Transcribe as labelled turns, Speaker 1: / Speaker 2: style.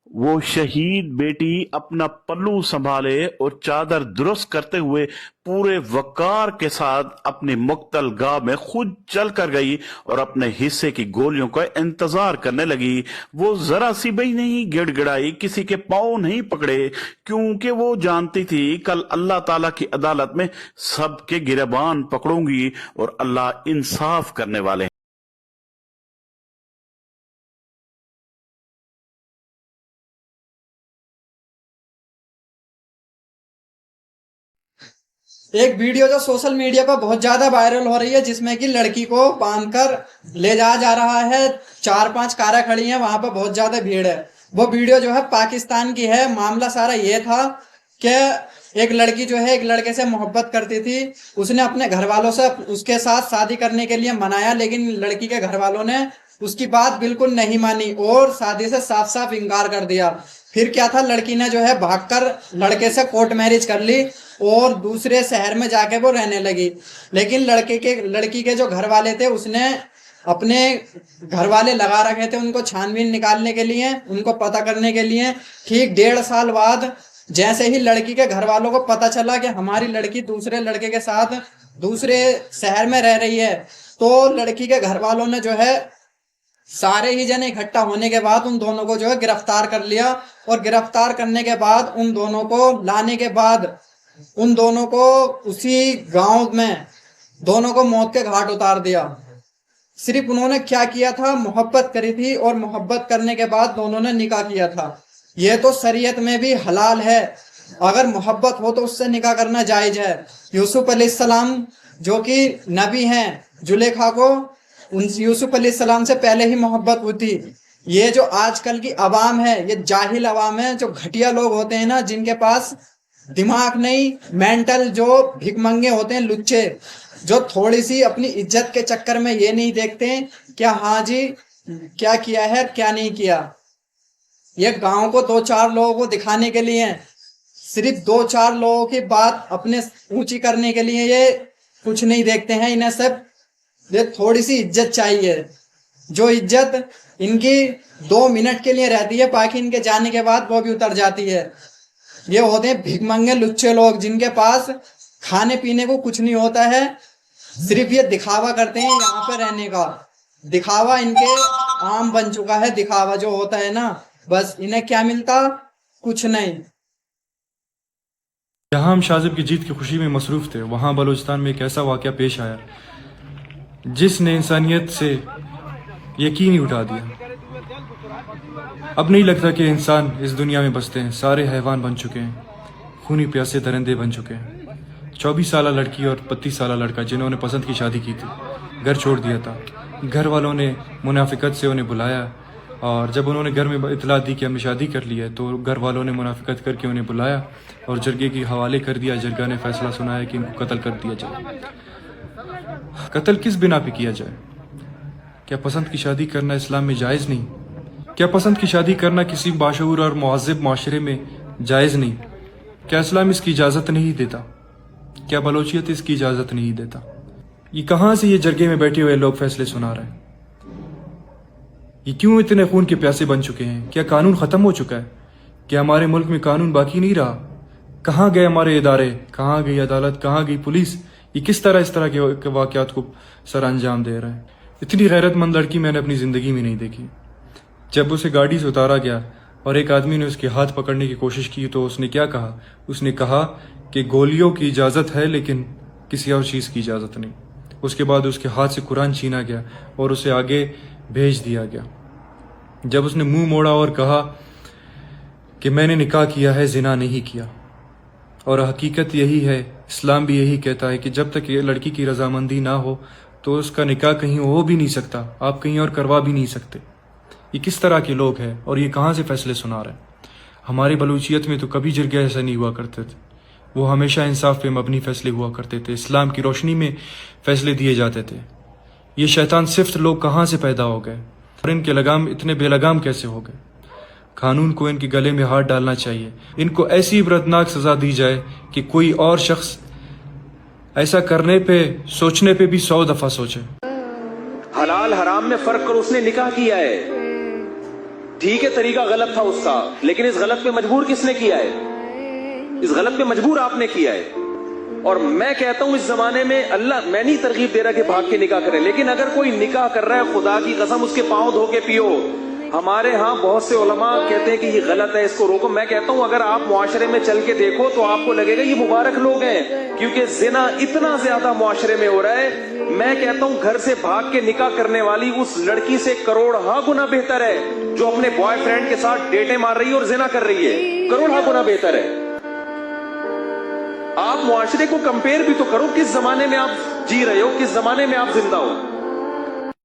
Speaker 1: वो शहीद बेटी अपना पल्लू संभाले और चादर दुरुस्त करते हुए पूरे वकार के साथ अपनी मुक्तल गाह में खुद चल कर गई और अपने हिस्से की गोलियों का इंतजार करने लगी। वो जरा सी भी नहीं गिड़गिड़ाई, किसी के पांव नहीं पकड़े, क्योंकि वो जानती थी कल अल्लाह ताला की अदालत में सबके गिरबान पकड़ूंगी और अल्लाह इंसाफ करने वाले हैं।
Speaker 2: एक वीडियो जो सोशल मीडिया पर बहुत ज्यादा वायरल हो रही है, जिसमें कि लड़की को बांधकर ले जाया जा रहा है। 4-5 कारें खड़ी हैं, वहां पर बहुत ज्यादा भीड़ है। वो वीडियो जो है पाकिस्तान की है। मामला सारा ये था कि एक लड़की जो है एक लड़के से मोहब्बत करती थी। उसने अपने घर वालों से उसके साथ शादी करने के लिए मनाया, लेकिन लड़की के घर वालों ने उसकी बात बिल्कुल नहीं मानी और शादी से साफ साफ इंकार कर दिया। फिर क्या था, लड़की ने जो है भागकर लड़के से कोर्ट मैरिज कर ली और दूसरे शहर में जाके वो रहने लगी। लेकिन लड़की के जो घर वाले थे, उसने अपने घर वाले लगा रखे थे उनको छानबीन निकालने के लिए, उनको पता करने के लिए। ठीक 1.5 साल बाद जैसे ही लड़की के घर वालों को पता चला कि हमारी लड़की दूसरे लड़के के साथ दूसरे शहर में रह रही है, तो लड़की के घर वालों ने जो है सारे ही जने इकट्ठा होने के बाद उन दोनों को जो है गिरफ्तार कर लिया। और गिरफ्तार करने के बाद उन दोनों को लाने के बाद उन दोनों को उसी गांव में दोनों को मौत के घाट उतार दिया। सिर्फ उन्होंने क्या किया था, मोहब्बत करी थी और मोहब्बत करने के बाद दोनों ने निकाह किया था। यह तो शरीयत में भी हलाल है, अगर मोहब्बत हो तो उससे निकाह करना जायज है। यूसुफ अलैहिस्सलाम जो कि नबी हैं, जुलेखा को उन यूसुफ अलैहिस्सलाम से पहले ही मोहब्बत हुई थी। ये जो आजकल की अवाम है, ये जाहिल अवाम है, जो घटिया लोग होते हैं ना, जिनके पास दिमाग नहीं, मेंटल, जो भिखमंगे होते हैं, लुच्चे, जो थोड़ी सी अपनी इज्जत के चक्कर में ये नहीं देखते क्या हाँ जी क्या किया है क्या नहीं किया। ये गांव को 2-4 लोगों को दिखाने के लिए, सिर्फ 2-4 लोगों की बात अपने ऊंची करने के लिए ये कुछ नहीं देखते हैं। इन्हें सब ये थोड़ी सी इज्जत चाहिए, जो इज्जत इनकी 2 मिनट के लिए रहती है, बाकी इनके जाने के बाद वो भी उतर जाती है। ये होते हैं भिखमंगे लुच्चे लोग, जिनके पास खाने पीने को कुछ नहीं होता है, सिर्फ ये दिखावा करते हैं यहाँ पे रहने का। दिखावा इनके आम बन चुका है, दिखावा जो होता है ना, बस इन्हें क्या मिलता, कुछ नहीं।
Speaker 3: जहां हम शाजिब की जीत की खुशी में मसरूफ थे, वहां बलूचिस्तान में एक ऐसा वाक़या पेश आया जिसने इंसानियत से यकीन ही उठा दिया। अब नहीं लगता कि इंसान इस दुनिया में बसते हैं, सारे हैवान बन चुके हैं, खूनी प्यासे दरिंदे बन चुके हैं। 24 साल लड़की और 32 साल लड़का जिन्होंने पसंद की शादी की थी, घर छोड़ दिया था। घर वालों ने मुनाफिकत से उन्हें बुलाया, और जब उन्होंने घर में इतला दी कि हमने शादी कर ली है, तो घर वालों ने मुनाफिकत करके उन्हें बुलाया और जरगे के हवाले कर दिया। जरगा ने फैसला सुनाया कि इनको कत्ल कर दिया जाए। कत्ल किस बिना पे किया जाए? क्या पसंद की शादी करना इस्लाम में जायज़ नहीं? क्या पसंद की शादी करना किसी बाशऊर और मुहज़्ज़ब माशरे में जायज़ नहीं? क्या इस्लाम इसकी इजाज़त नहीं देता? क्या बलोचियत इसकी इजाज़त नहीं देता? ये कहाँ से ये जरगे में बैठे हुए लोग फैसले सुना रहे हैं? ये क्यों इतने खून के प्यासे बन चुके हैं? क्या कानून ख़त्म हो चुका है? क्या हमारे मुल्क में कानून बाकी नहीं रहा? कहाँ गए हमारे इदारे? कहाँ गई अदालत? कहाँ गई पुलिस? ये किस तरह इस तरह के वाक़यात को सर अंजाम दे रहे हैं? इतनी गैरतमंद लड़की मैंने अपनी ज़िंदगी में नहीं देखी। जब उसे गाड़ी से उतारा गया और एक आदमी ने उसके हाथ पकड़ने की कोशिश की, तो उसने क्या कहा? उसने कहा कि गोलियों की इजाज़त है, लेकिन किसी और चीज़ की इजाज़त नहीं। उसके बाद उसके हाथ से कुरान छीना गया और उसे आगे भेज दिया गया। जब उसने मुंह मोड़ा और कहा कि मैंने निकाह किया है, जिना नहीं किया, और हकीकत यही है, इस्लाम भी यही कहता है कि जब तक ये लड़की की रजामंदी ना हो तो उसका निकाह कहीं हो भी नहीं सकता, आप कहीं और करवा भी नहीं सकते। ये किस तरह के लोग हैं और ये कहाँ से फैसले सुना रहे हैं? हमारे बलूचियत में तो कभी जरगे ऐसा नहीं हुआ करते थे। वो हमेशा इंसाफ पे मबनी फैसले हुआ करते थे, इस्लाम की रोशनी में फैसले दिए जाते थे। ये शैतान सिफ्त लोग कहाँ से पैदा हो गए और इनके लगाम इतने बेलगाम कैसे हो गए? कानून को इनके गले में हाथ डालना चाहिए। इनको ऐसी इबरतनाक सज़ा दी जाए कि कोई और शख्स ऐसा करने पे सोचने पे भी 100 दफ़ा सोचे।
Speaker 4: हलाल हराम में फर्क कर उसने निकाह किया है। ٹھیک ہے طریقہ غلط تھا اس کا، لیکن اس غلط پہ مجبور کس نے کیا ہے؟ اس غلط پہ مجبور آپ نے کیا ہے. اور میں کہتا ہوں اس زمانے میں اللہ، میں نہیں ترغیب دے رہا کہ بھاگ کے نکاح کرے، لیکن اگر کوئی نکاح کر رہا ہے خدا کی قسم اس کے پاؤں دھو کے پیو. ہمارے ہاں بہت سے علماء کہتے ہیں کہ یہ غلط ہے، اس کو روکو. میں کہتا ہوں اگر آپ معاشرے میں چل کے دیکھو تو آپ کو لگے گا یہ مبارک لوگ ہیں، کیونکہ زنا اتنا زیادہ معاشرے میں ہو رہا ہے. میں کہتا ہوں گھر سے بھاگ کے نکاح کرنے والی اس لڑکی سے کروڑہا گنا بہتر ہے جو اپنے بوائے فرینڈ کے ساتھ ڈیٹیں مار رہی ہے اور زنا کر رہی ہے. کروڑہا گنا بہتر ہے. آپ معاشرے کو کمپیئر بھی تو کرو، کس زمانے میں آپ جی رہے ہو، کس زمانے میں آپ زندہ ہو.